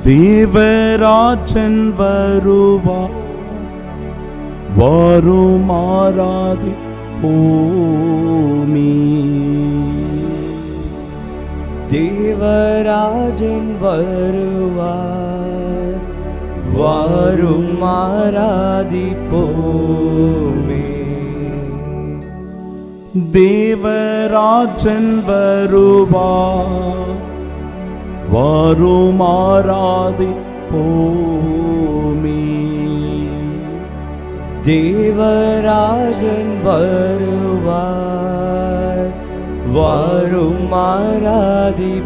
தேவராஜன் வருவார், வாரும் ஆராதிப்போமே. தேவராஜன் வருவார், வாரும் ஆராதிப்போமே. தேவராஜன் வருவார், வாரும் ஆராதிப்போமே. தேவராஜன் வருவார், வாரும் ஆராதிப்போமே.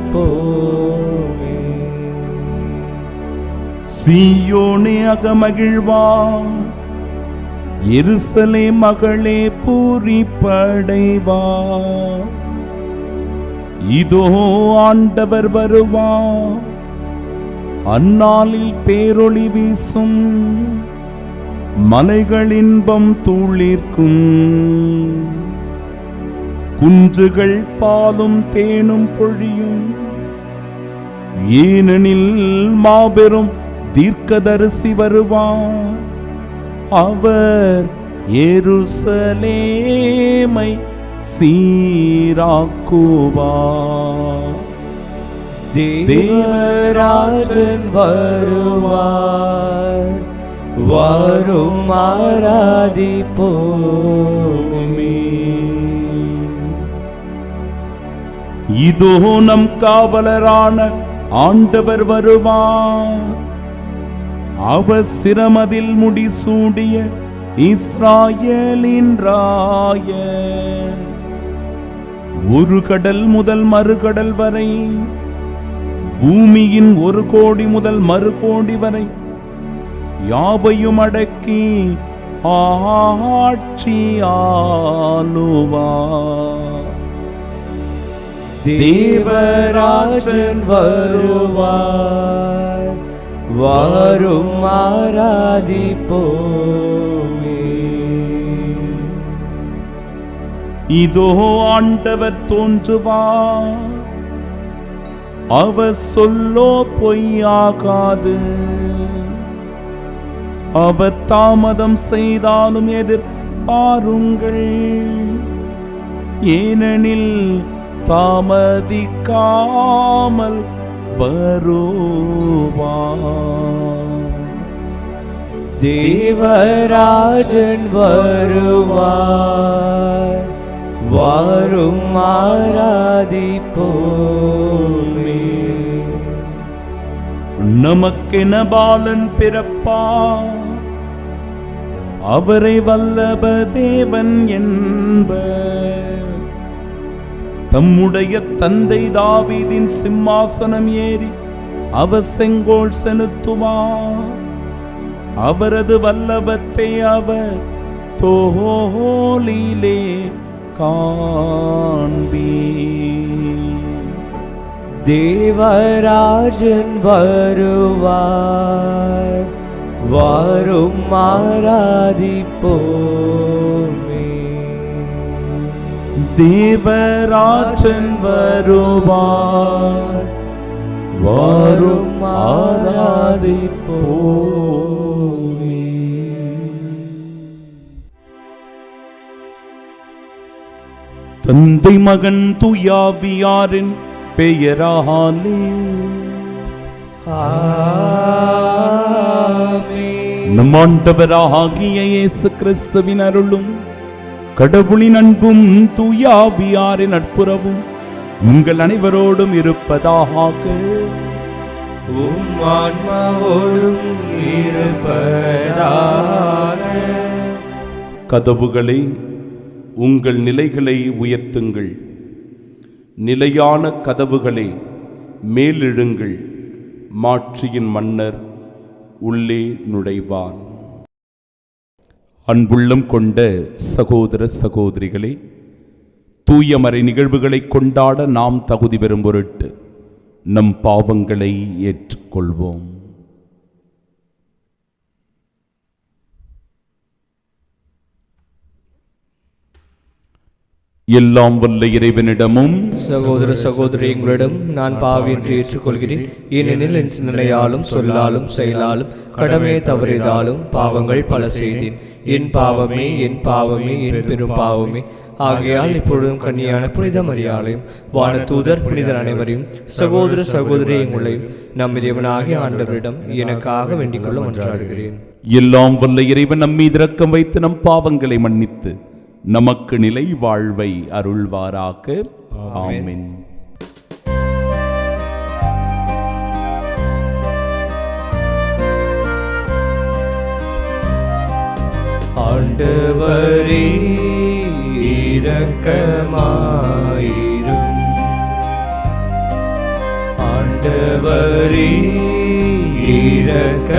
சீயோனே அகமகிழ்வார், எருசலேம் மகளே பூரிப்படைவார். இதோ ஆண்டவர் வருவார், அந்நாளில் பேரொளி வீசும், மலைகள் இன்பம் துளிர்க்கும். குன்றுகள் பாலும் தேனும் பொழியும், ஏனெனில் மாபெரும் தீர்க்கதரிசி வருவார். அவர் எருசலேமை சீராக்குவார். தேவராஜன் வருவார், வாரும் ஆராதிப்போமே. இதோ நம் காவலரான ஆண்டவர் வருவார். அவர் சிரமதில் முடிசூடிய இஸ்ராயேலின் ராயர். ஒரு கடல் முதல் மறுகடல் வரை, பூமியின் ஒரு கோடி முதல் மறு கோடி வரை யாவையும் அடக்கி ஆட்சி ஆளுவார். தேவராஜன் வருவார், வாரும் ஆராதிப்போமே. இதோ ஆண்டவர் தோன்றுவார், அவர் சொல்லோ பொய்யாகாது. அவர் தாமதம் செய்தாலும் எதிர்பாருங்கள், ஏனெனில் தாமதிக்காமல் வருவார். தேவராஜன் வருவார், வாரும் ஆராதிப்போமே. நமக்கென பாலன் பிறப்பார், அவரை வல்லப தேவன் என்பர். தம்முடைய தந்தை தாவீதின் சிம்மாசனம் ஏறி அவர் செங்கோல் செலுத்துவார். அவரது வல்லபத்தை அவர் தோளிலே காண்பீர். தேவராஜன் வருவார், வாரும் ஆராதிப்போமே. தேவராஜன் வருவார், வாரும் ஆராதிப்போமே. தந்தை மகன் தூயாவியாரின் பெயராலே ஆமென். நம் ஆண்டவராகிய இயேசு கிறிஸ்துவின் அருளும் கடவுளின் அன்பும் தூயாவியாரின் நட்புறவும் உங்கள் அனைவரோடும் இருப்பதாக. உம் ஆன்மாவோடும் இருப்பதாக. கதவுகளே, உங்கள் நிலைகளை உயர்த்துங்கள். நிலையான கதவுகளே, மேலெழுங்கள். மாட்சியின் மன்னர் உள்ளே நுழைவார். அன்புள்ளம் கொண்ட சகோதர சகோதரிகளே, தூயமறை நிகழ்வுகளை கொண்டாட நாம் தகுதி பெறும் பொருட்டு நம் பாவங்களை ஏற்றுக்கொள்வோம். எல்லாம் வல்ல இறைவனிடமும் சகோதர சகோதரி, எங்களிடம் நான் பாவி என்று ஏற்றுக்கொள்கிறேன். ஏனெனில் என் சிந்தனையாலும் சொல்லாலும் செயலாலும் கடமையை தவறியதாலும் பாவங்கள் பல செய்தேன். என் பாவமே, என் பாவமே, என் பெரும் பாவமே. ஆகையால் இப்பொழுதும் கன்னியான புனித மரியாளையும் வானதூதர் புனிதர் அனைவரையும் சகோதர சகோதரி எங்களையும் நம் இறைவனாகிய ஆண்டவரிடம் எனக்காக வேண்டிக் கொள்ள மன்றாடுகிறேன். எல்லாம் வல்ல இறைவன் நம் மீது இரக்கம் வைத்து நம் பாவங்களை மன்னித்து நமக்கு நிலை வாழ்வை அருள்வாராக. ஆமென். ஆண்டவரே இரக்கமாயிரும். ஆண்டவரே இரக்கமாயிரும்.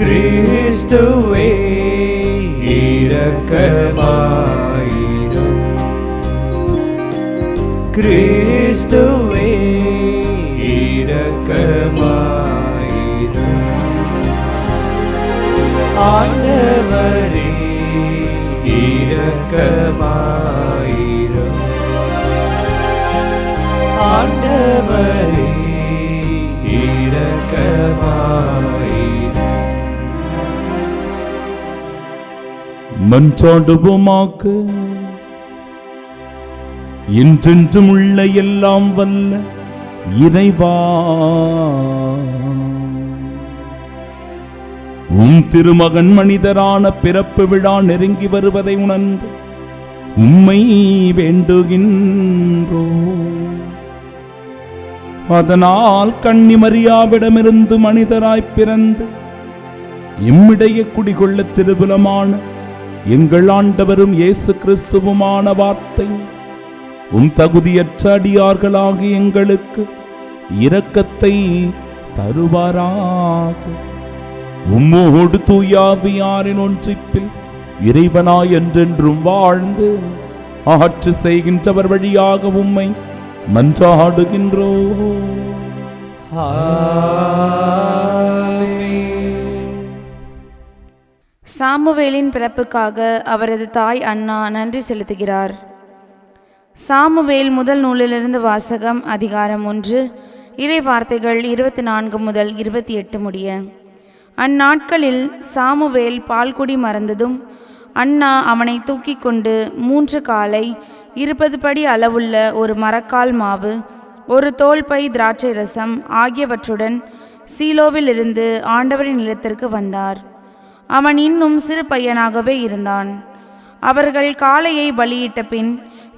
கிறிஸ்துவே இரக்கமாயிரும். கிறிஸ்துவே இரக்கமாயிரும். ஆண்டவரே இரக்கமாயிரும். ஆண்டவரே இரக்கமாயிரும். மன்றாடுவோமாக. என்றென்றும் உள்ள எல்லாம் வல்ல இறைவா, உம் திருமகன் மனிதரான பிறப்பு விழா நெருங்கி வருவதை உணர்ந்து உம்மை வேண்டுகின்றோ. அதனால் கன்னி மரியாவிடமிருந்து மனிதராய் பிறந்து எம்மிடையே குடிகொள்ள திருபுலமான எங்கள் ஆண்டவரும் இயேசு கிறிஸ்துவுமான வார்த்தை உம் தகுதியற்ற அடியார்களாகி எங்களுக்கு இரக்கத்தை தருவாராக. உம்மோடு தூயாவியாரின் ஒன்றிப்பில் இறைவனாய் என்றென்றும் வாழ்ந்து ஆட்சி செய்கின்றவர் வழியாக உம்மை மன்றாடுகின்றோ. சாமுவேலின் பிறப்புக்காக அவரது தாய் அன்னா நன்றி செலுத்துகிறார். சாமுவேல் முதல் நூலிலிருந்து வாசகம். அதிகாரம் 1. இறை வார்த்தைகள் 24 முதல் 28 முடிய. அந்நாட்களில் சாமுவேல் பால்குடி மறந்ததும் அன்னா அவனை தூக்கி கொண்டு 3 காலை 20 படி அளவுள்ள ஒரு மரக்கால் மாவு, ஒரு தோல்பை திராட்சை ரசம் ஆகியவற்றுடன் சீலோவில் இருந்து ஆண்டவரின் இல்லத்திற்கு வந்தார். அவன் இன்னும் சிறு பையனாகவே இருந்தான். அவர்கள் காளையை பலியிட்ட பின்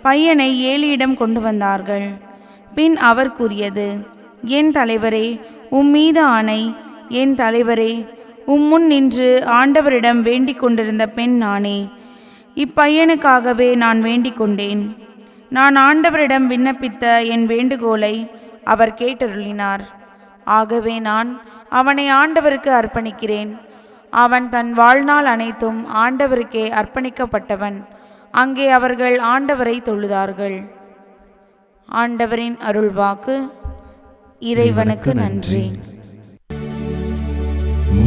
பையனை ஏலியிடம் கொண்டு வந்தார்கள். பின் அவர் கூறியது, என் தலைவரே, உம்மீது ஆணை, என் தலைவரே, உம்முன் நின்று ஆண்டவரிடம் வேண்டிக் கொண்டிருந்த பெண் நானே. இப்பையனுக்காகவே நான் வேண்டிக் கொண்டேன். நான் ஆண்டவரிடம் விண்ணப்பித்த என் வேண்டுகோளை அவர் கேட்டருளினார். ஆகவே நான் அவனை ஆண்டவருக்கு அர்ப்பணிக்கிறேன். அவன் தன் வாழ்நாள் அனைத்தும் ஆண்டவருக்கே அர்ப்பணிக்கப்பட்டவன். அங்கே அவர்கள் ஆண்டவரை தொழுதார்கள். ஆண்டவரின் அருள்வாக்கு. இறைவனுக்கு நன்றி.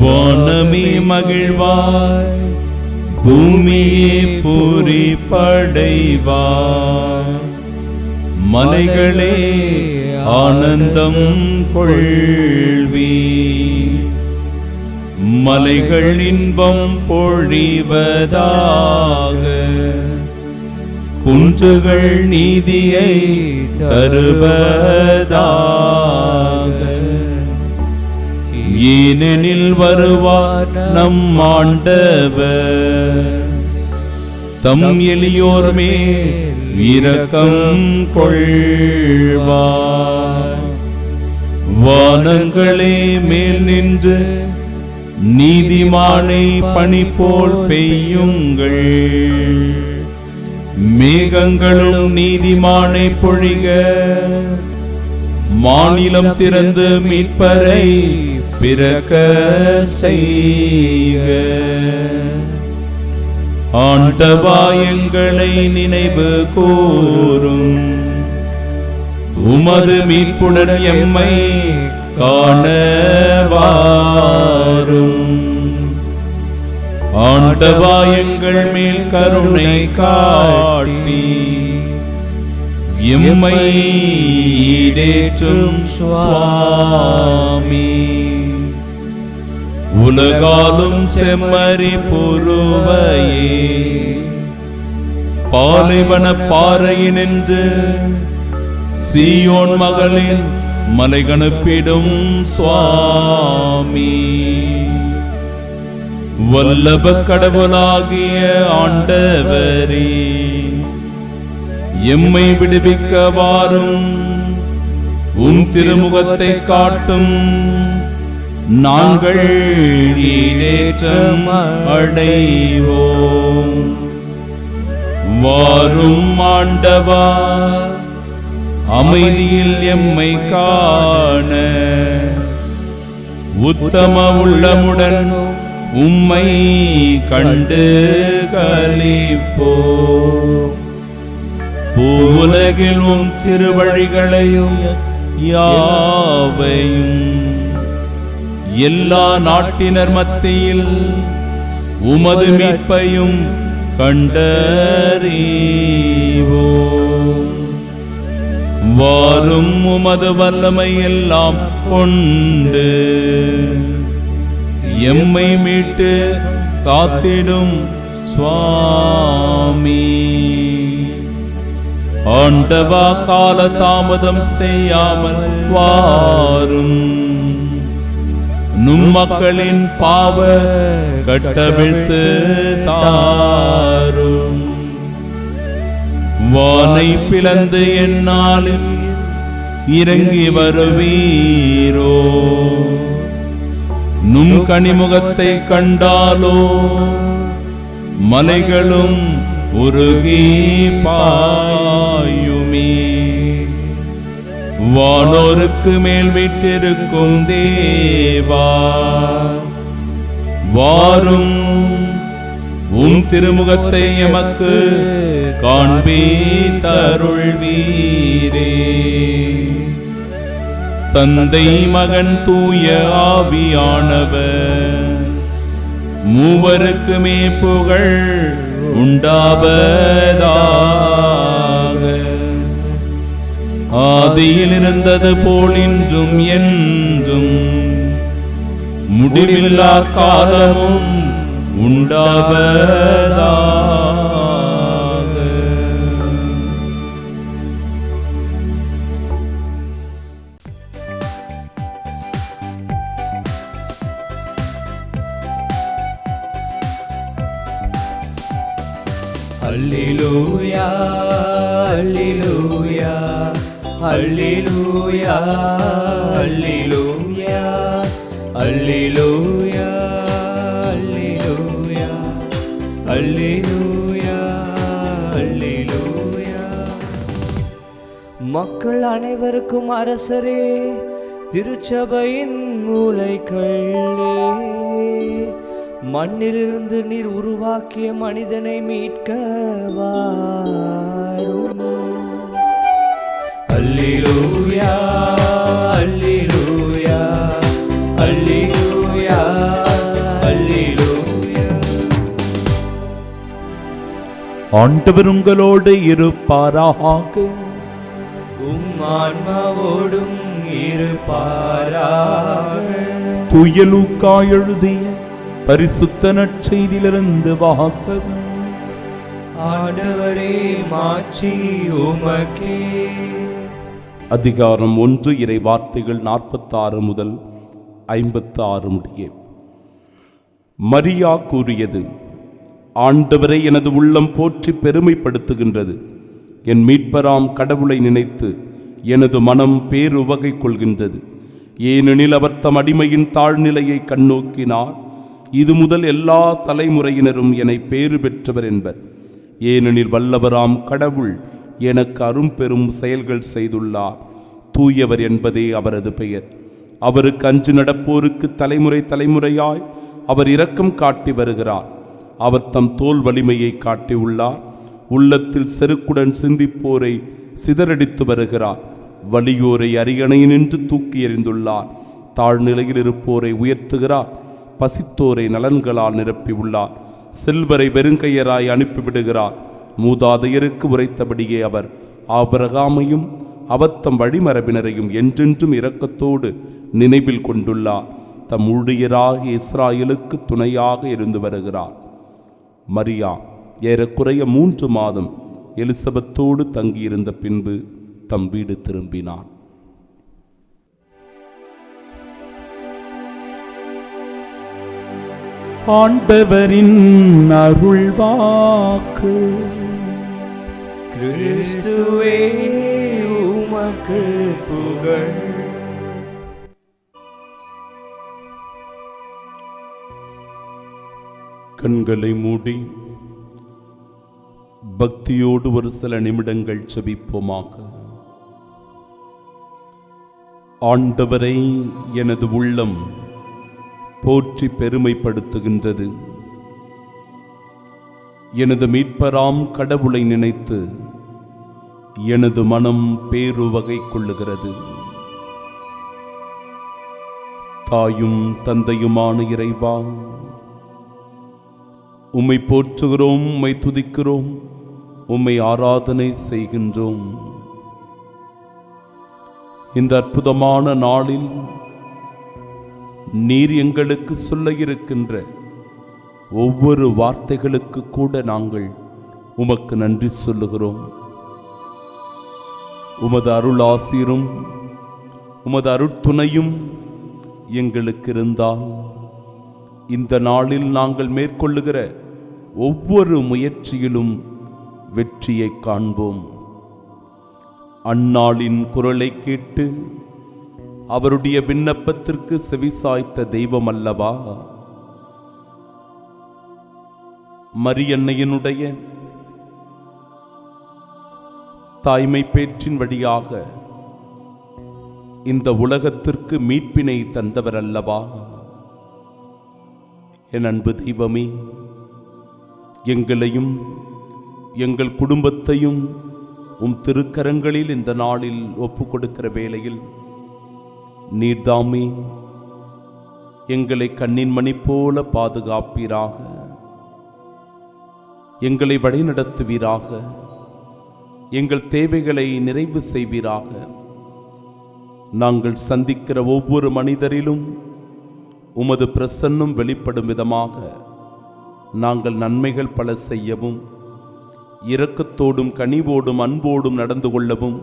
வானமே மகிழ்வாய், பூமியே பூரிப்படைவாய், மலைகளே ஆனந்தம் கொள்வி, மலைகள் இன்பம் பொழிவதாக, குன்றுகள் நீதியை தருவதாக. ஏனெனில் வருவார் நம் ஆண்டவர், தம் எளியோர் மேல் இரக்கம் கொள்வார். வானங்களே மேல் நின்று நீதிமானை பனி போல் பெய்யுங்கள். மேகங்களும் நீதிமானை பொழிக. மாநிலம் திறந்து மீட்பரை பிறக்க செய்க. ஆண்டவா, எங்களை நினைவு கூரும். உமது மீட்புடன் எம்மை காணவாரும். ஆண்டவா, ஆண்டவா எங்கள் மேல் கருணை காட்டி எம்மை ஈடேற்றும் சுவாமி. உலகாலும் செம்மறி பொருவையே பாலைவன பாறையினின்று சீயோன் மகளின் மலைகனுப்பிடும் சுவாமி. வல்லப கடவுளாகிய ஆண்டவரே எம்மை விடுவிக்க வாரும். திருமுகத்தை காட்டும் நாங்கள் ஈடேற்றம் அடைவோம். வாரும் ஆண்டவா, அமைதியில் எம்மை காண உத்தம உள்ளமுடன் உம்மை கண்டு களிப்போம். பூவுலகில் திருவழிகளையும் யாவையும் எல்லா நாட்டினர் மத்தியில் உமது மீட்பையும் கண்டறிவோம். வாரும் உமது வல்லமை எல்லாம் கொண்டு எம்மை மீட்டு காத்திடும் சுவாமி. ஆண்டவா, கால தாமதம் செய்யாமல் வாரும். நும் மக்களின் பாவ கட்டவிழ்த்து தாரும். வானை பிளந்து எந்நாளில் இறங்கி வருவீரோ. நும் கனிமுகத்தை கண்டாலோ மலைகளும் உருகி பாயுமே. வானோருக்கு மேல் வீற்றிருக்கும் தேவா, வாரும் திருமுகத்தை எமக்கு காண்பித்தருள்வீரே. தந்தை, மகன், தூய ஆவியானவர் மூவருக்குமே புகழ் உண்டாவதாக. ஆதியில் இருந்தது போல் இன்றும் என்றும் முடிவில்லா காலமும் உண்டாவதாக. அல்லேலூயா, அல்லேலூயா, அல்லேலூயா, அல்லேலூயா, அல்லேலூயா, அல்லேலூயா, அல்லேலூயா. மக்கள் அனைவருக்கும் அரசரே, திருச்சபையின் மூலைக்கல்லே, மண்ணிலிருந்து நீர் உருவாக்கிய மனிதனை மீட்க வாரும். அல்லேலூயா, அல்லேலூயா, அல்லேலூயா, அல்லேலூயா. ஆண்டவர் உங்களோடு இருப்பாராக. உம் ஆன்மாவோடும் இருப்பாராக. தூய லூக்கா எழுதிய பரிசுத்த நற்செய்தியிலிருந்து வாசகம். ஆண்டவரே, மாட்சி உமக்கே. அதிகாரம் 1, இறை வார்த்தைகள் 46 முதல் 56 முடிய. மரியா கூறியது: ஆண்டவரை எனது உள்ளம் போற்றி பெருமைப்படுத்துகின்றது. என் மீட்பராம் கடவுளை நினைத்து எனது மனம் பேருவகை கொள்கின்றது. ஏனெனில் அவர் தம் அடிமையின் தாழ்நிலையை கண்ணோக்கினார். இது முதல் எல்லா தலைமுறையினரும் என்னை பேறு பெற்றவர் என்பர். ஏனெனில் வல்லவராம் கடவுள் எனக்கு அரும்பெரும் செயல்கள் செய்துள்ளார். தூயவர் என்பதே அவரது பெயர். அவருக்கு அஞ்சு நடப்போருக்கு தலைமுறை தலைமுறையாய் அவர் இரக்கம் காட்டி வருகிறார். அவர் தம் தோல் வலிமையை காட்டியுள்ளார். உள்ளத்தில் செருக்குடன் சிந்திப்போரை சிதறடித்து வருகிறார். வலியோரை அரியணையினின்று தூக்கி எறிந்துள்ளார். தாழ்நிலையில் இருப்போரை உயர்த்துகிறார். பசித்தோரை நலன்களால் நிரப்பியுள்ளார். செல்வரை வெறுங்கையராய் அனுப்பிவிடுகிறார். மூதாதையருக்கு உரைத்தபடியே அவர் ஆபிரகாமையும் அவத்தம் வழிமரபினரையும் என்றென்றும் இரக்கத்தோடு நினைவில் கொண்டுள்ளார். தம் ஊழியராக இஸ்ராயலுக்கு துணையாக இருந்து வருகிறார். மரியா ஏறக்குறைய 3 மாதம் எலிசபெத்தோடு தங்கியிருந்த பின்பு தம் வீடு திரும்பினார். ஆண்டவரின் அருள்வாக்கு. கிறிஸ்துவே உமக்கு புகழ். கண்களை மூடி பக்தியோடு ஒரு சில நிமிடங்கள் ஜெபிப்போமாக. ஆண்டவரை எனது உள்ளம் போற்றி பெருமைப்படுத்துகின்றது. எனது மீட்பராம் கடவுளை நினைத்து எனது மனம் பேருவகை கொள்ளுகிறது. தாயும் தந்தையுமான இறைவா, உம்மை போற்றுகிறோம், உம்மை துதிக்கிறோம், உம்மை ஆராதனை செய்கின்றோம். இந்த அற்புதமான நாளில் நீர் எங்களுக்கு சொல்ல இருக்கின்ற ஒவ்வொரு வார்த்தைகளுக்கு கூட நாங்கள் உமக்கு நன்றி சொல்லுகிறோம். உமது அருள் ஆசீரும் உமது அருட்துணையும் எங்களுக்கு இருந்தால் இந்த நாளில் நாங்கள் மேற்கொள்ளுகிற ஒவ்வொரு முயற்சியிலும் வெற்றியை காண்போம். அந்நாளின் குரலை கேட்டு அவருடைய விண்ணப்பத்திற்கு செவிசாய்த்த தெய்வம் அல்லவா மரியன்னையினுடைய தாய்மை பேற்றின் வழியாக இந்த உலகத்திற்கு மீட்பினை தந்தவர் அல்லவா? என் அன்பு தெய்வமே, எங்களையும் எங்கள் குடும்பத்தையும் உம் திருக்கரங்களில் இந்த நாளில் ஒப்பு கொடுக்கிற வேளையில் நீர்தாமே எங்களை கண்ணின் மணி போல பாதுகாப்பீராக, எங்களை வழிநடத்துவீராக, எங்கள் தேவைகளை நிறைவு செய்வீராக. நாங்கள் சந்திக்கிற ஒவ்வொரு மனிதரிலும் உமது பிரசன்னம் வெளிப்படும் விதமாக நாங்கள் நன்மைகள் பல செய்யவும், இரக்கத்தோடும் கனிவோடும் அன்போடும் நடந்து கொள்ளவும்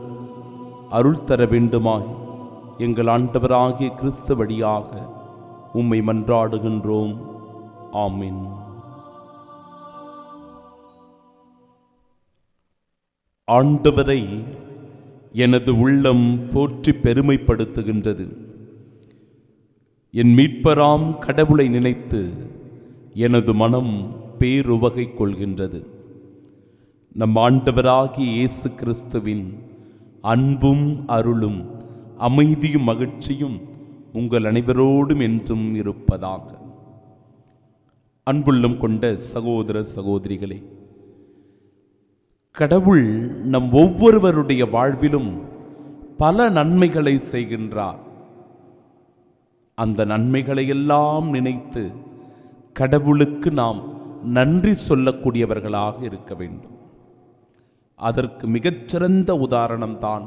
அருள் தர வேண்டுமாய் எங்கள் ஆண்டவராகிய கிறிஸ்து வழியாக உம்மை மன்றாடுகின்றோம். ஆமீன். ஆண்டவரை எனது உள்ளம் போற்றி பெருமைப்படுத்துகின்றது. என் மீட்பராம் கடவுளை நினைத்து எனது மனம் பேருவகை கொள்கின்றது. நம் ஆண்டவராகிய இயேசு கிறிஸ்துவின் அன்பும் அருளும் அமைதியும் மகிழ்ச்சியும் உங்கள் அனைவரோடும் என்றும் இருப்பதாக. அன்புள்ளம் கொண்ட சகோதர சகோதரிகளே, கடவுள் நம் ஒவ்வொருவருடைய வாழ்விலும் பல நன்மைகளை செய்கின்றார். அந்த நன்மைகளை எல்லாம் நினைத்து கடவுளுக்கு நாம் நன்றி சொல்லக்கூடியவர்களாக இருக்க வேண்டும். அதற்கு மிகச்சிறந்த உதாரணம்தான்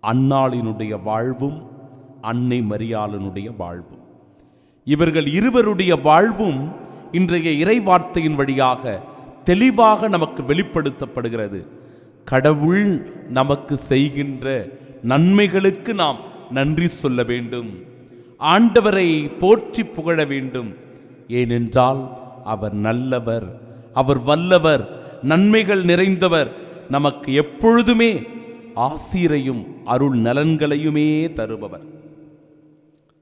அன்னாளினுடைய வாழ்வும் அன்னை மரியாளினுடைய வாழ்வும். இவர்கள் இருவருடைய வாழ்வும் இன்றைய இறை வார்த்தையின் வழியாக தெளிவாக நமக்கு வெளிப்படுத்தப்படுகிறது. கடவுள் நமக்கு செய்கின்ற நன்மைகளுக்கு நாம் நன்றி சொல்ல வேண்டும், ஆண்டவரை போற்றி புகழ வேண்டும். ஏனென்றால் அவர் நல்லவர், அவர் வல்லவர், நன்மைகள் நிறைந்தவர், நமக்கு எப்பொழுதுமே ஆசீரையும் அருள் நலன்களையுமே தருபவர்.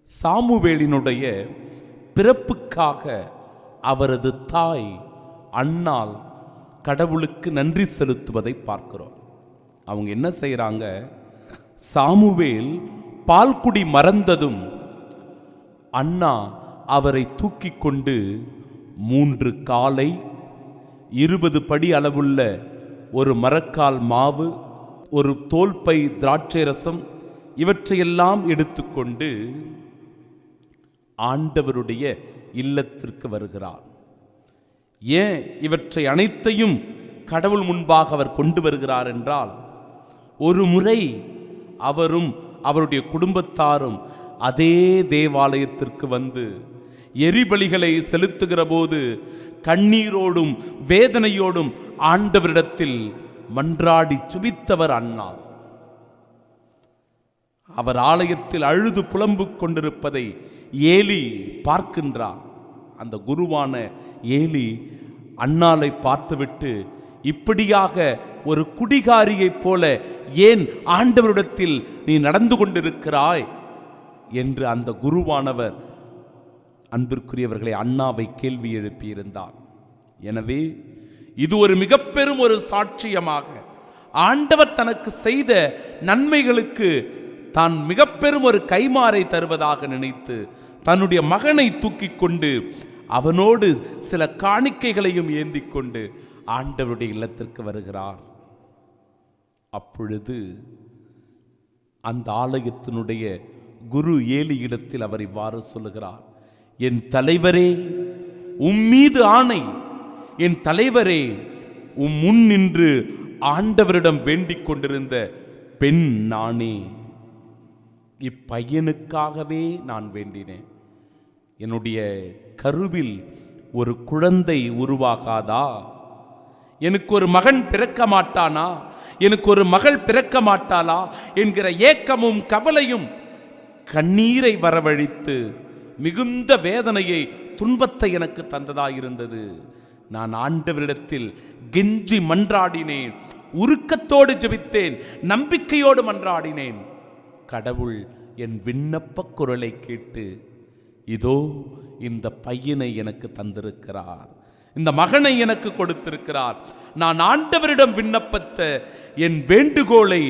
சாமுவேலினுடைய பிறப்புக்காக அவரது தாய் அன்னாள் கடவுளுக்கு நன்றி செலுத்துவதை பார்க்கிறோம். அவங்க என்ன செய்கிறாங்க? சாமுவேல் பால்குடி மறந்ததும் அன்னா அவரை தூக்கி கொண்டு 3 காளை, 20 படி அளவுள்ள ஒரு மரக்கால் மாவு, ஒரு தோல்பை திராட்சை ரசம், இவற்றையெல்லாம் எடுத்துக்கொண்டு ஆண்டவருடைய இல்லத்திற்கு வருகிறார். ஏன் இவற்றை அனைத்தையும் கடவுள் முன்பாக அவர் கொண்டு வருகிறார் என்றால், ஒரு முறை அவரும் அவருடைய குடும்பத்தாரும் அதே தேவாலயத்திற்கு வந்து எரிபலிகளை செலுத்துகிற போது கண்ணீரோடும் வேதனையோடும் ஆண்டவரிடத்தில் மன்றாடி சுபித்தவர் அண்ணா. அவர் ஆலயத்தில் அழுது புலம்பிக் கொண்டிருப்பதை ஏலி பார்க்கின்றார். அந்த குருவான ஏலி அன்னாளை பார்த்துவிட்டு, இப்படியாக ஒரு குடிகாரியைப் போல ஏன் ஆண்டவரிடத்தில் நீ நடந்து கொண்டிருக்கிறாய் என்று அந்த குருவானவர் அன்பிற்குரியவர்களை அண்ணாவை கேள்வி எழுப்பியிருந்தார். எனவே இது ஒரு மிக பெரும் ஒரு சாட்சியமாக ஆண்டவர் தனக்கு செய்த நன்மைகளுக்கு தான் மிக பெரும் ஒரு கைமாறை தருவதாக நினைத்து தன்னுடைய மகனை தூக்கி கொண்டு அவனோடு சில காணிக்கைகளையும் ஏந்தி கொண்டு ஆண்டவருடைய இல்லத்திற்கு வருகிறார். அப்பொழுது அந்த ஆலயத்தினுடைய குரு ஏலியிடத்தில் அவர் இவ்வாறு சொல்லுகிறார், என் தலைவரே, உம்மீது ஆணை, என் தலைவரே, உம் முன் நின்று ஆண்டவரிடம் வேண்டிக் கொண்டிருந்த பெண் நானே. இப்பையனுக்காகவே நான் வேண்டினேன். என்னுடைய கருவில் ஒரு குழந்தை உருவாகாதா? எனக்கு ஒரு மகன் பிறக்க மாட்டானா? எனக்கு ஒரு மகள் பிறக்க மாட்டாளா என்கிற ஏக்கமும் கவலையும் கண்ணீரை வரவழைத்து மிகுந்த வேதனையை, துன்பத்தை எனக்கு தந்ததாயிருந்தது. நான் ஆண்டவரிடத்தில் கெஞ்சி மன்றாடினேன், உருக்கத்தோடு ஜெபித்தேன், நம்பிக்கையோடு மன்றாடினேன். கடவுள் என் விண்ணப்ப குரலை கேட்டு இதோ இந்த பையனை எனக்கு தந்திருக்கிறார், இந்த மகனை எனக்கு கொடுத்திருக்கிறார். நான் ஆண்டவரிடம் விண்ணப்பத்த என் வேண்டுகோளை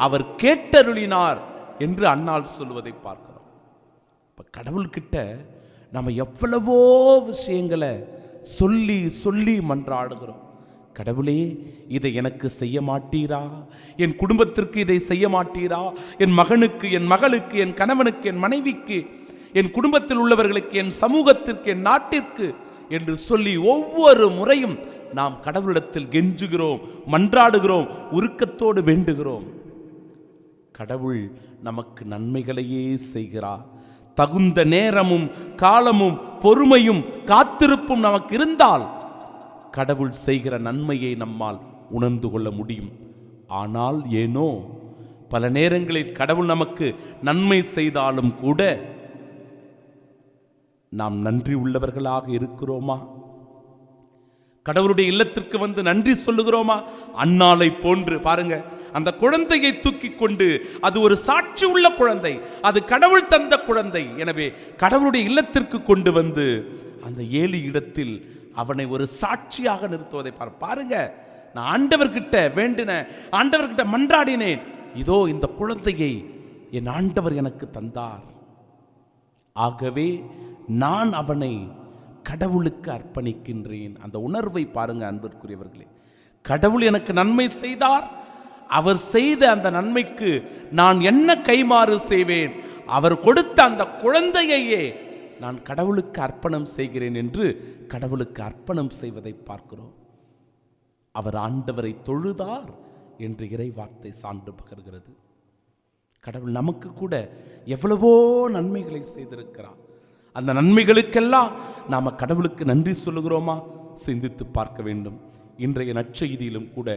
அவர் கேட்டருளினார் என்று அன்னாள் சொல்வதை பார்க்கிறோம். இப்போ கடவுள்கிட்ட நம்ம எவ்வளவோ விஷயங்களை சொல்லி சொல்லி மன்றாடுகிறோம். கடவுளே, இதை எனக்கு செய்ய மாட்டீரா? என் குடும்பத்திற்கு இதை செய்ய மாட்டீரா? என் மகனுக்கு, என் மகளுக்கு, என் கணவனுக்கு, என் மனைவிக்கு, என் குடும்பத்தில் உள்ளவர்களுக்கு, என் சமூகத்திற்கு, என் நாட்டிற்கு என்று சொல்லி ஒவ்வொரு முறையும் நாம் கடவுளிடத்தில் கெஞ்சுகிறோம், மன்றாடுகிறோம், உருக்கத்தோடு வேண்டுகிறோம். கடவுள் நமக்கு நன்மைகளையே செய்கிறார். தகுந்த நேரமும் காலமும் பொறுமையும் காத்திருப்பும் நமக்கு இருந்தால் கடவுள் செய்கிற நன்மையை நம்மால் உணர்ந்து கொள்ள முடியும். ஆனால் ஏனோ பல நேரங்களில் கடவுள் நமக்கு நன்மை செய்தாலும் கூட நாம் நன்றி உள்ளவர்களாக இருக்கிறோமா? கடவுளுடைய இல்லத்திற்கு வந்து நன்றி சொல்லுகிறோமா? அன்னாளை போன்று பாருங்க, அந்த குழந்தையை தூக்கி கொண்டு, அது ஒரு சாட்சி உள்ள குழந்தை, அது கடவுள் தந்த குழந்தை. எனவே கடவுளுடைய இல்லத்திற்கு கொண்டு வந்து அந்த ஏலி இடத்தில் அவனை ஒரு சாட்சியாக நிறுத்துவதை பாருங்க. நான் ஆண்டவர்கிட்ட வேண்டினேன், ஆண்டவர்கிட்ட மன்றாடினேன், இதோ இந்த குழந்தையை என் ஆண்டவர் எனக்கு தந்தார். ஆகவே நான் அவனை கடவுளுக்கு அர்ப்பணிக்கின்றேன். அந்த உணர்வை பாருங்க அன்பிற்குரியவர்களே. கடவுள் எனக்கு நன்மை செய்தார், அவர் செய்த அந்த நன்மைக்கு நான் என்ன கைமாறு செய்வேன்? அவர் கொடுத்த அந்த குழந்தையையே நான் கடவுளுக்கு அர்ப்பணம் செய்கிறேன் என்று கடவுளுக்கு அர்ப்பணம் செய்வதை பார்க்கிறோம். அவர் ஆண்டவரை தொழுதார் என்று இறை வார்த்தை சான்று பகர்கிறது. கடவுள் நமக்கு கூட எவ்வளவோ நன்மைகளை செய்திருக்கிறார். அந்த நன்மைகளுக்கெல்லாம் நாம் கடவுளுக்கு நன்றி சொல்லுகிறோமா? சிந்தித்து பார்க்க வேண்டும். இன்றைய நற்செய்தியிலும் கூட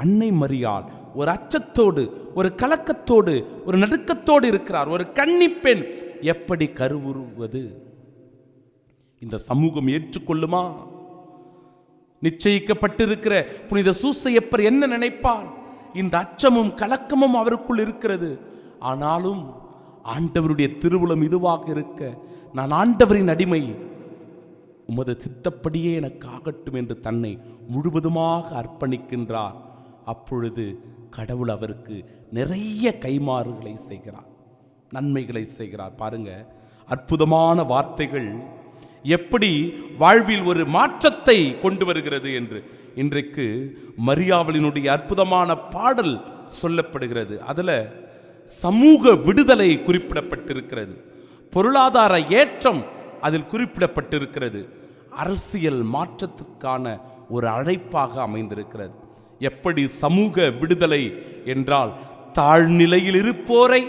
அன்னை மரியாள் ஒரு அச்சத்தோடு, ஒரு கலக்கத்தோடு, ஒரு நடுக்கத்தோடு இருக்கிறார். ஒரு கன்னிப்பெண் எப்படி கருவுறுவது? இந்த சமூகம் ஏற்றுக்கொள்ளுமா? நிச்சயிக்கப்பட்டிருக்கிற புனித சூசையப்பர் என்ன நினைப்பார்? இந்த அச்சமும் கலக்கமும் அவருக்குள் இருக்கிறது. ஆனாலும் ஆண்டவருடைய திருவுளம் இதுவாக இருக்க, நான் ஆண்டவரின் அடிமை, உமது சித்தப்படியே எனக்கு ஆகட்டும் என்று தன்னை முழுவதுமாக அர்ப்பணிக்கின்றார். அப்பொழுது கடவுள் அவருக்கு நிறைய கைமாறுகளை செய்கிறார், நன்மைகளை செய்கிறார். பாருங்க, அற்புதமான வார்த்தைகள் எப்படி வாழ்வில் ஒரு மாற்றத்தை கொண்டு வருகிறது என்று இன்றைக்கு மரியாவளினுடைய அற்புதமான பாடல் சொல்லப்படுகிறது. அதில் சமூக விடுதலை குறிப்பிடப்பட்டிருக்கிறது, பொருளாதார ஏற்றம் அதில் குறிப்பிடப்பட்டிருக்கிறது. அரசியல் மாற்றத்துக்கான ஒரு அழைப்பாக அமைந்திருக்கிறது. எப்படி சமூக விடுதலை என்றால் தாழ்நிலையில் இருப்போரை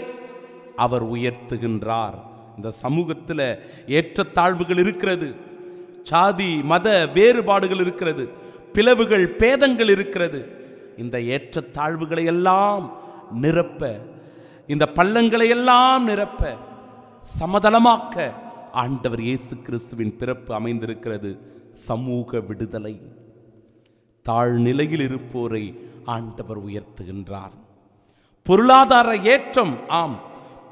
அவர் உயர்த்துகின்றார். இந்த சமூகத்தில் ஏற்றத்தாழ்வுகள் இருக்கிறது, சாதி மத வேறுபாடுகள் இருக்கிறது, பிளவுகள் பேதங்கள் இருக்கிறது. இந்த ஏற்றத்தாழ்வுகளை எல்லாம் நிரப்ப, இந்த பள்ளங்களை எல்லாம் நிரப்ப, சமதளமாக்க ஆண்டவர் இயேசு கிறிஸ்துவின் பிறப்பு அமைந்திருக்கிறது. சமூக விடுதலை. தாழ்நிலையில் இருப்போரை ஆண்டவர் உயர்த்துகின்றார். பொருளாதார ஏற்றம், ஆம்,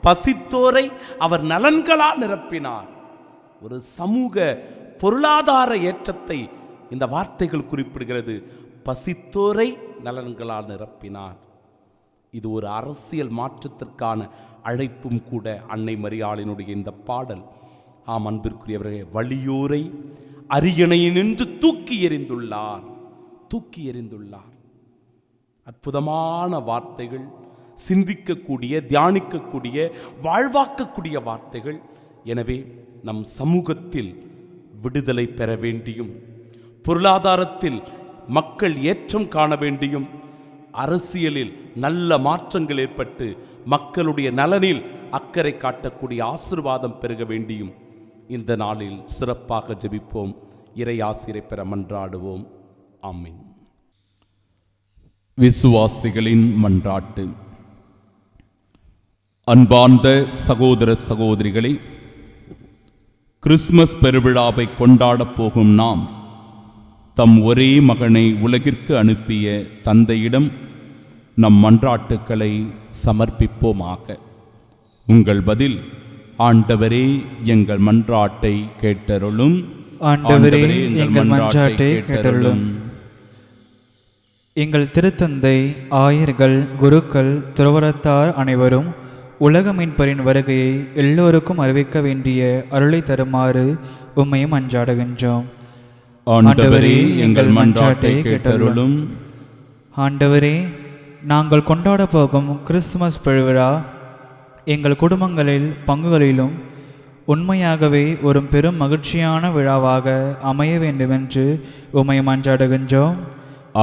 பசித்தோரை அவர் நலன்களால் நிரப்பினார். ஒரு சமூக பொருளாதார ஏற்றத்தை இந்த வார்த்தைகள் குறிப்பிடுகிறது. பசித்தோரை நலன்களால் நிரப்பினார். இது ஒரு அரசியல் மாற்றத்திற்கான அழைப்பும் கூட. அன்னை மரியாளினுடைய இந்த பாடல், ஆம் அன்பிற்குரியவரே, வலியோரை அரியணையினின்று தூக்கி எறிந்துள்ளார். தூக்கி எறிந்துள்ளார். அற்புதமான வார்த்தைகள், சிந்திக்கக்கூடிய, தியானிக்கக்கூடிய, வாழ்வாக்கக்கூடிய வார்த்தைகள். எனவே நம் சமூகத்தில் விடுதலை பெற வேண்டியும், பொருளாதாரத்தில் மக்கள் ஏற்றம் காண வேண்டியும், அரசியலில் நல்ல மாற்றங்கள் ஏற்பட்டு மக்களுடைய நலனில் அக்கறை காட்டக்கூடிய ஆசீர்வாதம் பெருக வேண்டியும் இந்த நாளில் சிறப்பாக ஜெபிப்போம். இறை ஆசிரை பெற மன்றாடுவோம். ஆமென். விசுவாசிகளின் மன்றாட்டு. அன்பார்ந்த சகோதர சகோதரிகளே, கிறிஸ்துமஸ் பெருவிழாவை கொண்டாடப் போகும் நாம் தம் ஒரே மகனை உலகிற்கு அனுப்பிய தந்தையிடம் நம் மன்றாட்டுக்களை சமர்ப்பிப்போமாக. உங்கள் பதில்: ஆண்டவரே எங்கள் மன்றாட்டை கேட்டருளும். ஆண்டவரே எங்கள் மன்றாட்டை கேட்டருளும். எங்கள் திருத்தந்தை, ஆயர்கள், குருக்கள், துறவரத்தார் அனைவரும் உலக மீட்பரின் வருகையை எல்லோருக்கும் அறிவிக்க வேண்டிய அருளை தருமாறு உம்மையும் மன்றாடுகின்றோம். ஆண்டவரே எங்கள் மன்றாட்டை கேட்டருளும். ஆண்டவரே, நாங்கள் கொண்டாட போகும் கிறிஸ்துமஸ் பெருவிழா எங்கள் குடும்பங்களில் பங்குகளிலும் உண்மையாகவே ஒரு பெரும் மகிழ்ச்சியான விழாவாக அமைய வேண்டுமென்று உம்மை மன்றாடுகின்றோம்.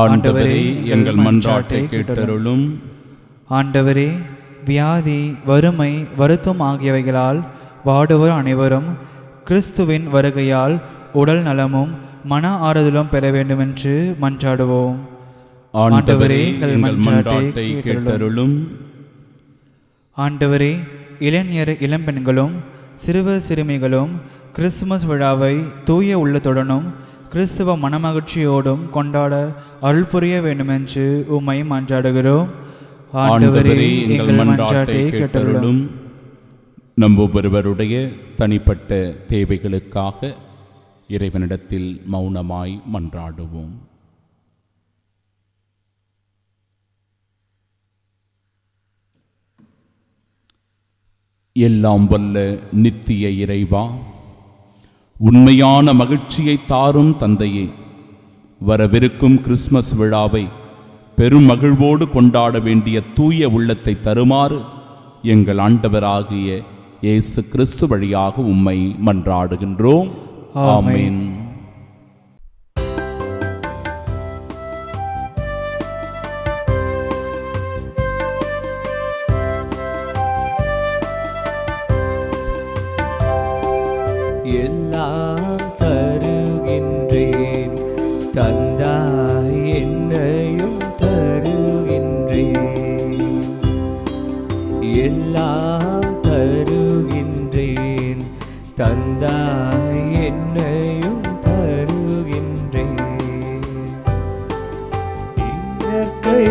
ஆண்டவரே எங்கள் மன்றாட்டை கேட்டருளும். ஆண்டவரே, வியாதி, வறுமை, வருத்தம் ஆகியவைகளால் வாடுவோர் அனைவரும் கிறிஸ்துவின் வருகையால் உடல் நலமும் மன ஆறுதலும் பெற வேண்டுமென்று மன்றாடுவோம். ஆண்டவரே எங்கள் மன்றாட்டை கேட்டருளும். ஆண்டவரே, இளைஞர் இளம்பெண்களும் சிறுவர் சிறுமிகளும் கிறிஸ்துமஸ் விழாவை தூய உள்ளத்துடனும் கிறிஸ்துவ மனமகிழ்ச்சியோடும் கொண்டாட அருள் புரிய வேண்டுமென்று உம்மை மன்றாடுகிறோம். ஆண்டவரே எங்கள் மன்றாட்டை கேட்டருளும். நம் ஒவ்வொருவருடைய தனிப்பட்ட தேவைகளுக்காக இறைவனிடத்தில் மௌனமாய் மன்றாடுவோம். எல்லாம் வல்ல நித்திய இறைவா, உண்மையான மகிழ்ச்சியை தாரும் தந்தையே, வரவிருக்கும் கிறிஸ்மஸ் விழாவை பெரும் மகிழ்வோடு கொண்டாட வேண்டிய தூய உள்ளத்தை தருமாறு எங்கள் ஆண்டவராகிய இயேசு கிறிஸ்து வழியாக உம்மை மன்றாடுகின்றோம். ஆமென். எல்லாம் தருகின்றேன் தந்தாய், என்னையும் தருகின்றேன். எல்லாம் தருகின்றேன் தந்தாய், என்னையும் தருகின்றேன். இயற்கை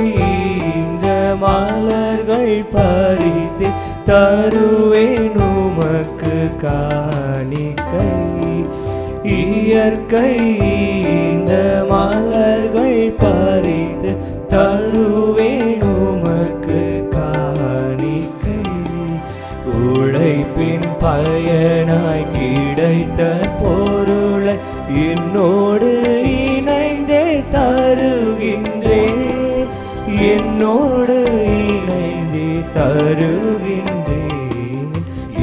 இந்த மலர்கள் பறித்து தருவேன் உமக்கு காணிக்கை. இயற்கை இந்த மலர்கள் பறித்து தருவேன் உமக்கு காணிக்கை. உழைப்பின் பயனாய் கிடைத்த பொருளை என்னோடு இணைந்தே தருகின்றேன். என்னோடு இணைந்தே தருகின்றேன்.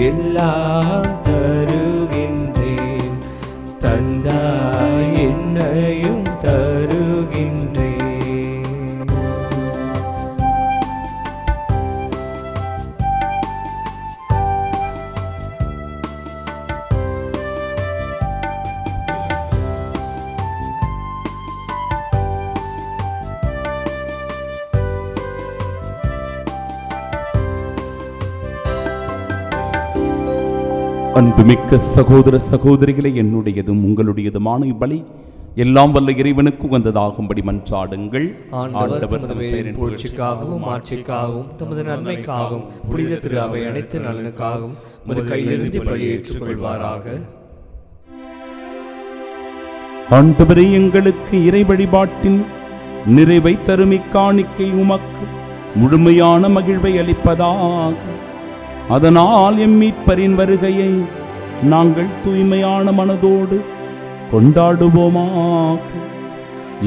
எல்லாம் தருகின்றேன் தந்தாய். அன்புமிக்க சகோதர சகோதரிகளை, என்னுடையதும் உங்களுடையதுமான இப்பலி எல்லாம் வல்ல இறைவனுக்கு உகந்ததாகும்படி மன்றாடுங்கள். ஆண்டவர் தமது பேரின் புகழ்ச்சிக்காகவும் ஆட்சிக்காகவும் தமது நன்மைக்காகவும் புனித திரு அவை அனைத்து நலனுக்காகவும் உமது கையிலிருந்து பலி ஏற்றுக்கொள்வாராக. ஆண்டவரே, எங்களுக்கு இறை வழிபாட்டின் நிறைவை தரும் இக்காணிக்கை உமக்கு முழுமையான மகிழ்வை அளிப்பதாக. அதனால் எம் மீட்பரின் வருகையை நாங்கள் தூய்மையான மனதோடு கொண்டாடுவோமாக.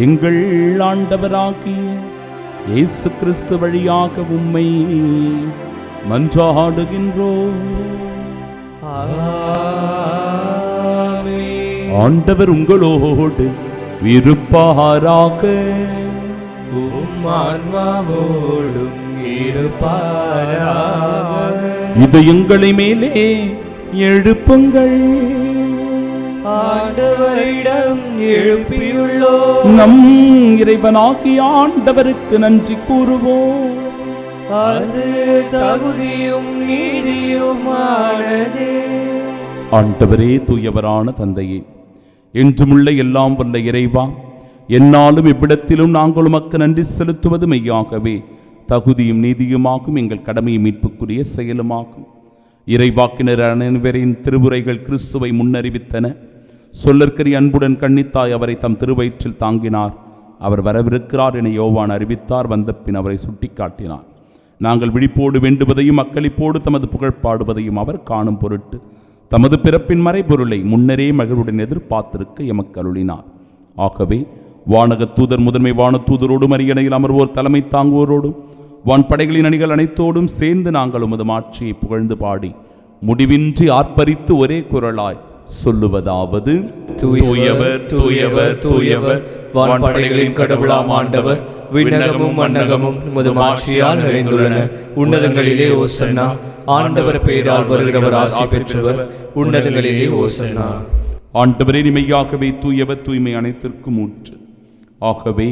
எங்கள் ஆண்டவராகிய இயேசு கிறிஸ்து வழியாக உம்மை மன்றாடுகின்றோம். ஆண்டவர் உங்களோடு இருப்பாராக. ஆன்மாவோடும் இருப்பாராக. இதயங்களை மேலே எழுப்புங்கள். ஆண்டவரிடம் எழுப்பியுள்ளோ நம் இறைவனாகிய ஆண்டவருக்கு நன்றி கூறுவோம். அது தகுதியும் நீதியுமானதே. ஆண்டவரே, தூயவரான தந்தையே, என்றுமுள்ள எல்லாம் வல்ல இறைவா, என்னாலும் இவ்விடத்திலும் நாங்கள் உமக்கு நன்றி செலுத்துவது மெய்யாகவே தகுதியும் நீதியுமாகும், எங்கள் கடமையை மீட்புக்குரிய செயலுமாகும். இறைவாக்கினர் அனைவரின் திருவுரைகள் கிறிஸ்துவை முன்னறிவித்தன. சொல்லற்கரிய அன்புடன் கன்னித்தாய் அவரை தம் திருவயிற்றில் தாங்கினார். அவர் வரவிருக்கிறார் என யோவான் அறிவித்தார். வந்த பின் அவரை சுட்டிக்காட்டினார். நாங்கள் விழிப்போடு வேண்டுவதையும் அக்களிப்போடு தமது புகழ் பாடுவதையும் அவர் காணும் பொருட்டு தமது பிறப்பின் மறைபொருளை முன்னரே மகிழ்வுடன் எதிர்பார்த்திருக்க எமக்கு அருளினார். ஆகவே வானகத் தூதர் முதன்மை வானத்தூதரோடும் அரியணையில் அமர்வோர் தலைமை தாங்குவோரோடும் வான்படைகளின் அணிகள் அனைத்தோடும் சேர்ந்து நாங்கள் உமது ஆட்சியை புகழ்ந்து பாடி முடிவின்றி ஆர்ப்பரித்து ஒரே குரலாய் சொல்லுவதாவது: தூயவர் தூயவர் தூயவர், வான்படைகளின் கடவுளாம் ஆண்டவர். விண்ணகமும் மண்ணகமும் உமது ஆட்சியால் நிறைந்துள்ளன. உன்னதங்களிலே ஓசன்னா. ஆண்டவர் பெயரால் வருகிறவர் ஆசி பெற்றவர். உன்னதங்களிலே ஓசன்னா. ஆண்டவரே, மெய்யாகவே தூயவர், தூய்மை அனைத்திற்கும் ஊற்று. ஆகவே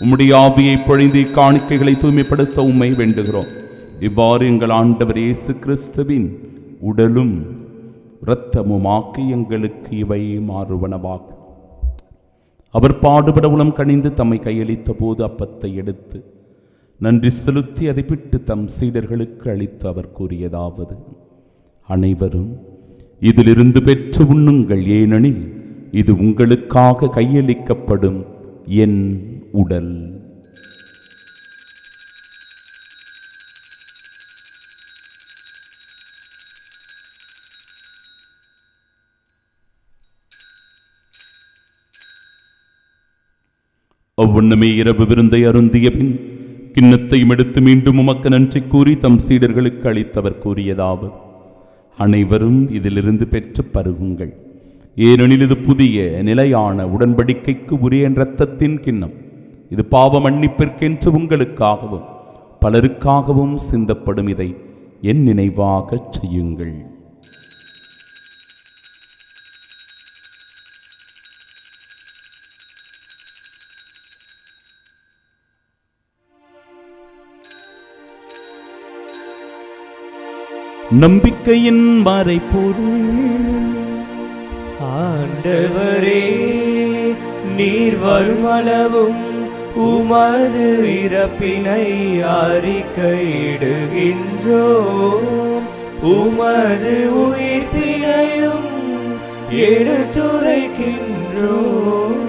உம்முடைய ஆவியை பொழிந்து காணிக்கைகளை தூய்மைப்படுத்த உம்மை வேண்டுகிறோம். இவ்வாறு எங்கள் ஆண்டவர் இயேசு கிறிஸ்துவின் உடலும் இரத்தமுமாக்கி எங்களுக்கு இவை மாறுவனவாகும். அவர் பாடுபட உளம் கனிந்து தம்மை கையளித்த போது அப்பத்தை எடுத்து நன்றி செலுத்தி அதை பிட்டு தம் சீடர்களுக்கு அளித்து அவர் கூறியதாவது: அனைவரும் இதிலிருந்து பெற்று உண்ணுங்கள், ஏனெனில் இது உங்களுக்காக கையளிக்கப்படும் என் உடல். அவ்வண்ணமே இரவு விருந்தை அருந்திய பின் கிண்ணத்தையும் எடுத்து மீண்டும் உமக்கு நன்றி கூறி தம் சீடர்களுக்கு அளித்தவர் கூறியதாவது: அனைவரும் இதிலிருந்து பெற்று பருகுங்கள், ஏனெனில் இது புதிய நிலையான உடன்படிக்கைக்கு உரிய இரத்தத்தின் கிண்ணம். இது பாவ மன்னிப்பிற்கென்று உங்களுக்காகவும் பலருக்காகவும் சிந்தப்படும். இதை என் நினைவாகச் செய்யுங்கள். நம்பிக்கையின் மறைபொருள். ஆண்டவரே, நீர் வருமளவும் உமது இறப்பினை அறிக்கையிடுகின்றோம், உமது உயிர்ப்பினையும் எடுத்துரைக்கின்றோம்.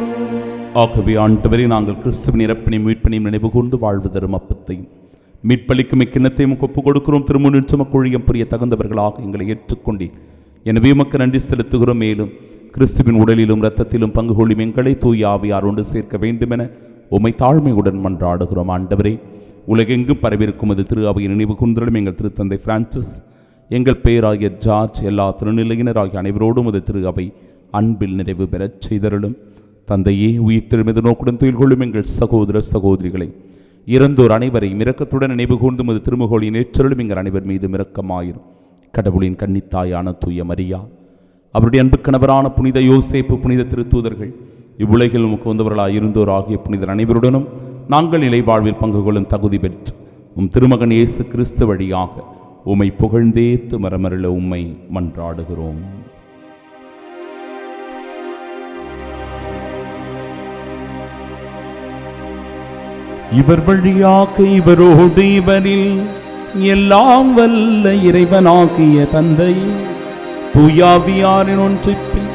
ஆகவே ஆண்டவரே, நாங்கள் கிறிஸ்துவின் இறப்பினையும் உயிர்ப்பினையும் நினைவு கூர்ந்து வாழ்வு தரும் அப்பத்தையும் மீட்பளிக்கும் இக்கிண்ணத்தையும் ஒப்புக் கொடுக்கிறோம். திருமுன்னின்று மக்குழியம் புரிய தகுந்தவர்களாக எங்களை ஏற்றுக்கொண்டீர். எனவே உமக்கு நன்றி செலுத்துகிறோம். மேலும் கிறிஸ்துவின் உடலிலும் இரத்தத்திலும் பங்கு கொள்ளும் எங்களை தூய ஆவியார் ஒன்று சேர்க்க வேண்டுமென உம்மை தாழ்மையுடன் மன்றாடுகிறோம். ஆண்டவரே, உலகெங்கும் பரவிருக்கும் அது திரு அவையின் நினைவு கூர்ந்தலும் எங்கள் திருத்தந்தை பிரான்சிஸ், எங்கள் பேராகிய ஜார்ஜ், எல்லா திருநிலையினராகிய அனைவரோடும் அது திரு அவை அன்பில் நிறைவு பெறச் செய்தருளும். தந்தையே, உயிர் திருமதி நோக்குடன் துயில் கொள்ளும் எங்கள் சகோதர சகோதரிகளை, இறந்தோர் அனைவரையும் இரக்கத்துடன் நினைவு கூர்ந்து மது திருமுகோளின் ஏற்றலும் எங்கள் அனைவர் மீது இரக்கமாயிரும். கடவுளின் கன்னித்தாயான தூய மரியா, அவருடைய அன்பு கணவரான புனித யோசேப்பு, புனித திருத்தூதர்கள், இவ்வுலகில் உமக்கு வந்தவர்களாக இருந்தோர் ஆகிய புனிதர் அனைவருடனும் நாங்கள் நிலை வாழ்வில் பங்கு கொள்ளும் தகுதி பெற்று உம் திருமகன் இயேசு கிறிஸ்து வழியாக உம்மை புகழ்ந்தேத்து மரமருள உம்மை மன்றாடுகிறோம். இவர் வழியாக இவரோடு இவரில் எல்லாம் வல்ல இறைவனாகிய தந்தை தூயாவியாரின் ஒன்றிப்பில்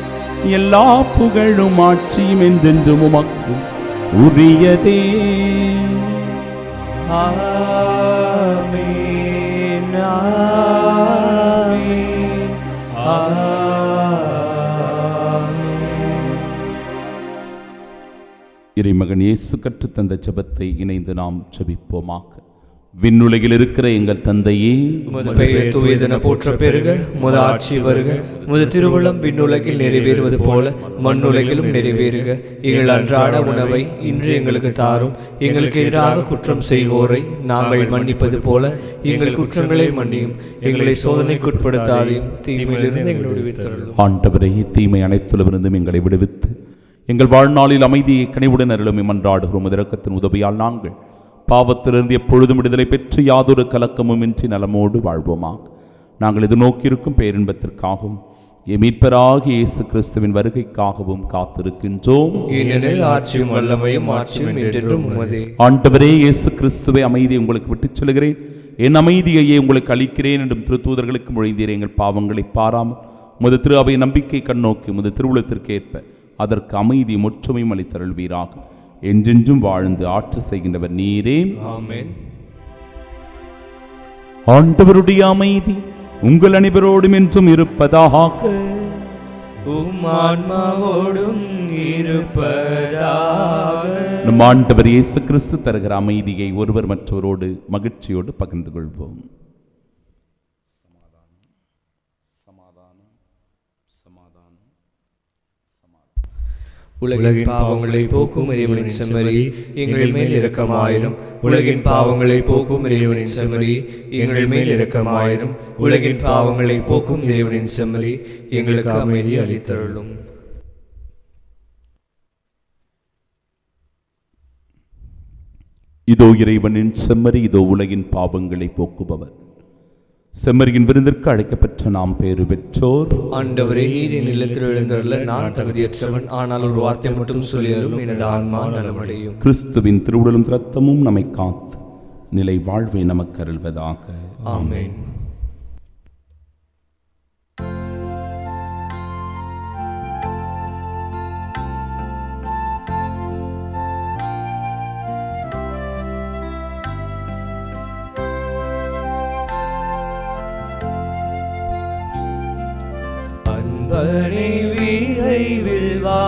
எல்லா புகழும் ஆட்சியும் என்றென்றும் உமக்கு உரியதே. ஆமென், ஆமென், ஆமென். இறைமகன் இயேசு கற்றுத்தந்த ஜெபத்தை இணைந்து நாம் ஜெபிப்போமாக. விண்ணுலகில் இருக்கிற எங்கள் தந்தையே, உமது பெயர் தூயதென போற்ற பெருக, உமது ஆட்சி வருக, உமது திருவுளம் விண்ணுலகில் நிறைவேறுவது போல மண்ணுலகிலும் நிறைவேறுக. எங்கள் அன்றாட உணவை இன்று எங்களுக்கு தாரும். எங்களுக்கு எதிராக குற்றம் செய்வோரை நாங்கள் மன்னிப்பது போல எங்கள் குற்றங்களை மன்னியும். எங்களை சோதனைக்குட்படுத்தாதையும் தீமையிலிருந்து எங்களை விடுவித்தருளும். ஆண்டவரே, தீமை அனைத்திலிருந்தும் எங்களை விடுவித்து எங்கள் வாழ்நாளில் அமைதியை கனிவுடன் அருளும் மன்றாடுகிறோம். இரக்கத்தின் உதவியால் நாங்கள் பாவத்திலிருந்து எப்பொழுதும் விடுதலை பெற்று யாதொரு கலக்கமும் இன்றி நலமோடு வாழ்வோமாக. நாங்கள் இது நோக்கியிருக்கும் பேரின்பத்திற்காகவும் மீட்பராகிய இயேசு கிறிஸ்துவின் வருகைக்காகவும் காத்திருக்கின்றோம். ஏனெனில் ஆட்சியும் வல்லமையும் மாட்சியும் என்றென்றும் உமதே. ஆண்டவரே இயேசு கிறிஸ்துவை, அமைதியை உங்களுக்கு விட்டுச் செல்கிறேன், என் அமைதியையே உங்களுக்கு அளிக்கிறேன் என்றும் திருத்தூதர்களுக்கு மொழிந்தீர். எங்கள் பாவங்களை பாராமல் உமது திரு அவை நம்பிக்கை கண்ணோக்கி உமது திருவுளத்திற்கு ஏற்ப அதற்கு அமைதியும் ஒற்றுமையும் அளித்தருள்வீராக. என்றென்றும் வாழ்ந்து ஆட்சி செய்கின்றவர் நீரே. ஆமென். ஆண்டவருடைய அமைதி உங்கள் அனைவரோடும் என்றும் இருப்பதாக. உம் ஆன்மாவோடும் இருப்பதாக. நம் ஆண்டவர் இயேசு கிறிஸ்து தருகிற அமைதியை ஒருவர் மற்றவரோடு மகிழ்ச்சியோடு பகிர்ந்து கொள்வோம். உலகின் பாவங்களை போக்கும் இறைவனின் செம்மறி எங்கள் மேல் இரக்கமாயிரும். உலகின் பாவங்களை போக்கும் இறைவனின் செம்மறி எங்கள் மேல் இரக்கமாயிரும். உலகின் பாவங்களை போக்கும் இறைவனின் செம்மறி எங்களுக்கு அமைதி அளித்தருளும். இதோ இறைவனின் செம்மறி, இதோ உலகின் பாவங்களை போக்குபவர். செம்மறியின் விருந்திற்கு அழைக்கப்பெற்ற நாம் பேறு பெற்றோர். ஆண்டவரே, நீர் என் இல்லத்தில் எழுந்தருள நான் தகுதியற்றவன். ஆனால் ஒரு வார்த்தை மட்டும் சொல்லியருளும், எனது ஆன்மா நலமடையும். கிறிஸ்துவின் திருவுடலும் இரத்தமும் நம்மை காத்து நிலை வாழ்வை நமக்கு அருள்வதாக. ஆமென். அன்பனே விரைவில் வா,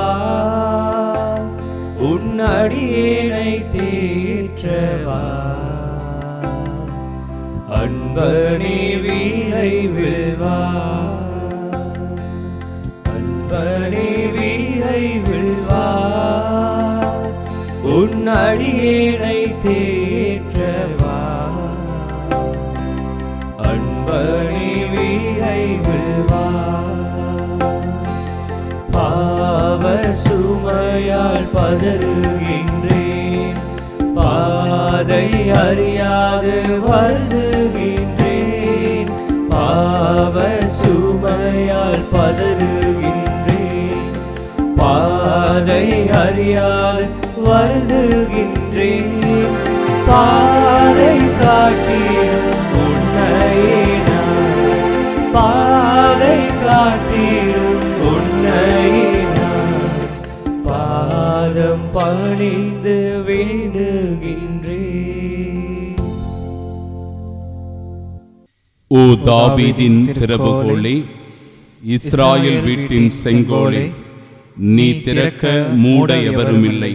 உன் அடியேனை தேற்றவா. அன்பனே விரைவில் வா, அன்பனே விரைவில் வா, உன் அடியேனை தேற்றவா. அன்பனே விரைவில் வா. பாவ சுமையால் பதறுகின்றேன், பாதை அறியாது வருந்துகின்றேன். பாவ சுமையால் பதறுகின்றேன், பாதை அறியாது வருந்துகின்றேன். பாதை காட்டிடும் உன்னையே நான், பாதை காட்டிடும் உன்னையே நான் பாதம் பணிந்து வேண்டுகின்றேன். ஓ தாவீதின் திறவுகோலே, இஸ்ராயேல் வீட்டின் செங்கோலே, நீ திறக்க மூட எவரும் இல்லை,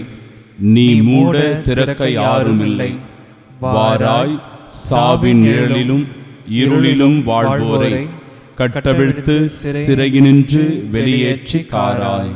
நீ மூட திறக்க யாரும் இல்லை. வாராய், சாவின் நிழலிலும் இருளிலும் வாழ்வோரை கட்டவிழ்த்து சிறையினின்று வெளியேற்றி காராய்.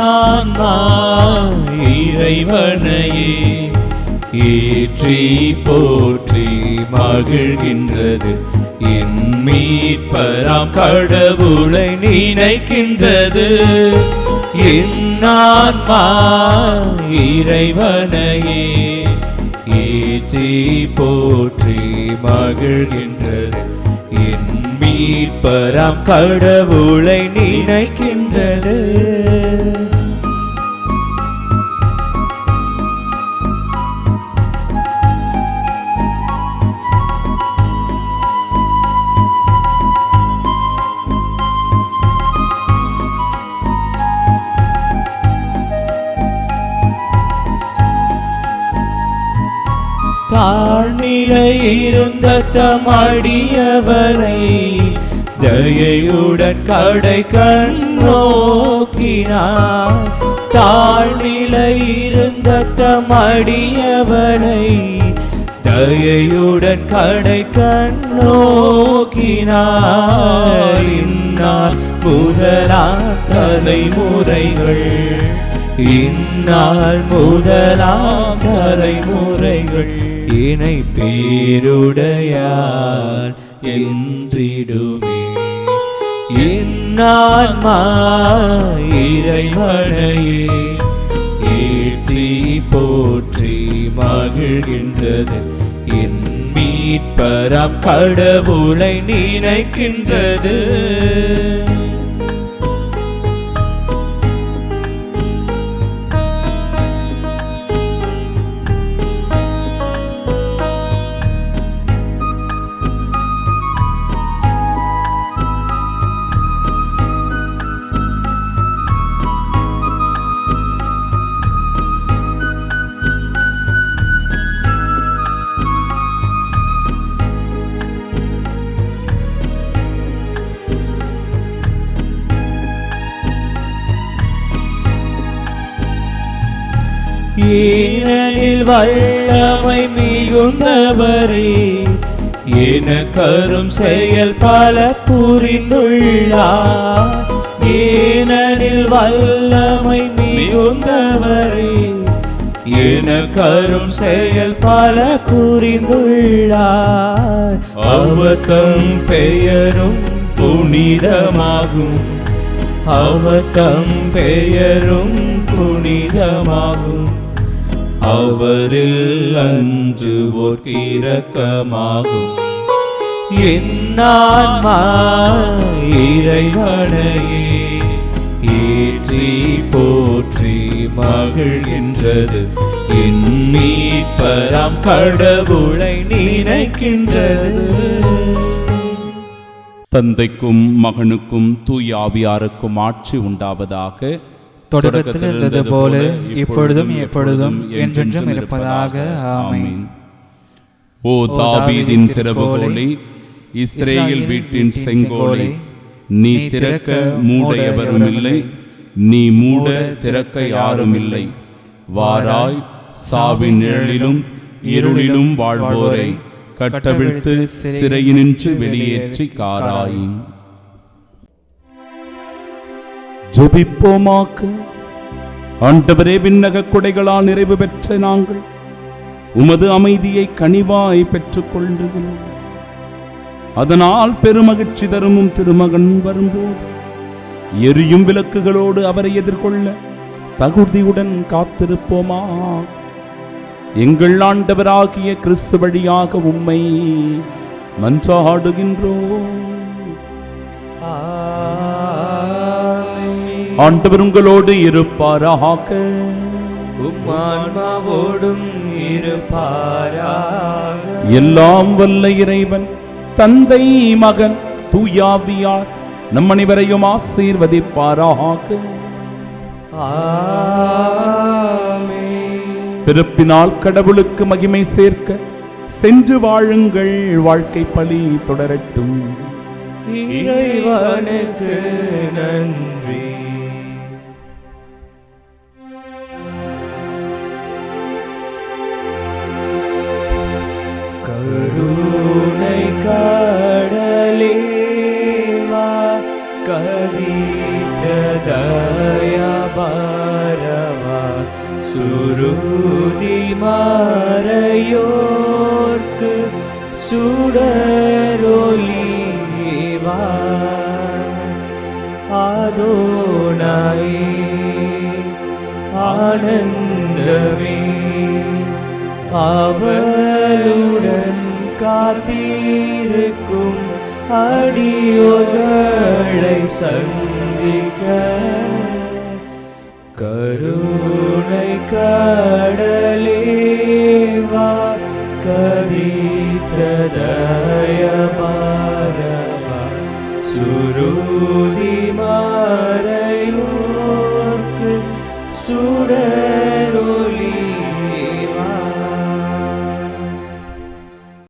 ஆன்மா இறைவனையே ஏற்றி போற்றி மகிழ்கின்றது. என் மீட்பராம் கடவுளை நினைக்கின்றது. என் ஆன்மா இறைவனையே ஏற்றி போற்றி மகிழ்கின்றது. என் மீட்பராம் கடவுளை நினைக்கின்றது. தாழ்நிலை இருந்த தமடியவரை தயையுடன் கடை கண் நோக்கினார். தாழ்நிலை இருந்த தமடியவரை தயையுடன் கடை கண் நோக்கினார். இந்நாள் முதலாம் தலைமுறைகள் இந்நாள் முதலாம் தலைமுறைகள் இணை பேருடையார் என்றிடுமே. இந்நான்மா இறைவனையே ஏற்றி போற்றி மகிழ்கின்றது. என் மீட்பராம் கடவுளை நினைக்கின்றது. ஏனெனில் வல்லமை மிகுந்தவரே என கரும் செயல் பல புரிந்துள்ளார். ஏனெனில் வல்லமை மிகுந்தவரே என கரும் செயல் பல புரிந்துள்ளார். அவதம் பெயரும் புனிதமாகும். அவதம் பெயரும் புனிதமாகும். அவரில் அஞ்சுவோர் இரக்கமாகும். என் ஆன்மா இறைவனையே ஏற்றி போற்றி மகிழ்கின்றது. என் மீட்பராம் கடவுளை நினைக்கின்றது. தந்தைக்கும் மகனுக்கும் தூய ஆவியாருக்கும் ஆட்சி உண்டாவதாக. தொடக்கத்தில் இருந்தது போல இப்பொழுதும் எப்பொழுதும் என்றென்றும் இருப்பதாக. ஆமென். ஓ தாவீதின் திறவுகோலே, இஸ்ரேல் வீட்டின் செங்கோலே, நீ திறக்க மூட எவரும் இல்லை, நீ மூட திறக்க யாரும் இல்லை. வாராய், சாவின் நிழலிலும் இருளிலும் வாழ்வோரை கட்டவிழ்த்து சிறையினின்று வெளியேற்றி காராய். ஜெபிப்போமாக. ஆண்டவரே, விண்ணக கொடைகளால் நிறைவு பெற்ற நாங்கள் உமது அமைதியை கனிவாய் பெற்றுக் கொள்ளுகிறோம். அதனால் பெருமகிழ்ச்சி தருமும் திருமகன் வரும்போது எரியும் விளக்குகளோடு அவரை எதிர்கொள்ள தகுதியுடன் காத்திருப்போமாக. எங்கள் ஆண்டவராகிய கிறிஸ்து வழியாக உம்மை மன்றாடுகின்றோம். ஆண்டவர் உங்களோடு இருப்பாராக. உம்மான்மாவோடும் இருப்பாராக. எல்லாம் வல்ல இறைவன் தந்தை, மகன், தூயாவியார் நம் அனைவரையும் ஆசீர்வதிப்பாராக. பிறப்பினால் கடவுளுக்கு மகிமை சேர்க்க சென்று வாழுங்கள். வாழ்க்கை பலி தொடரட்டும். இறைவனுக்கு நன்றி. கருணை கடலேவா கதித்த தயாபா சுடரொளிவா ஆதோனாயே ஆனந்தமே அவளுடன் காத்திருக்கும் அடியோர்களை சந்திக்க கருணை கடலேவா கதித்ததா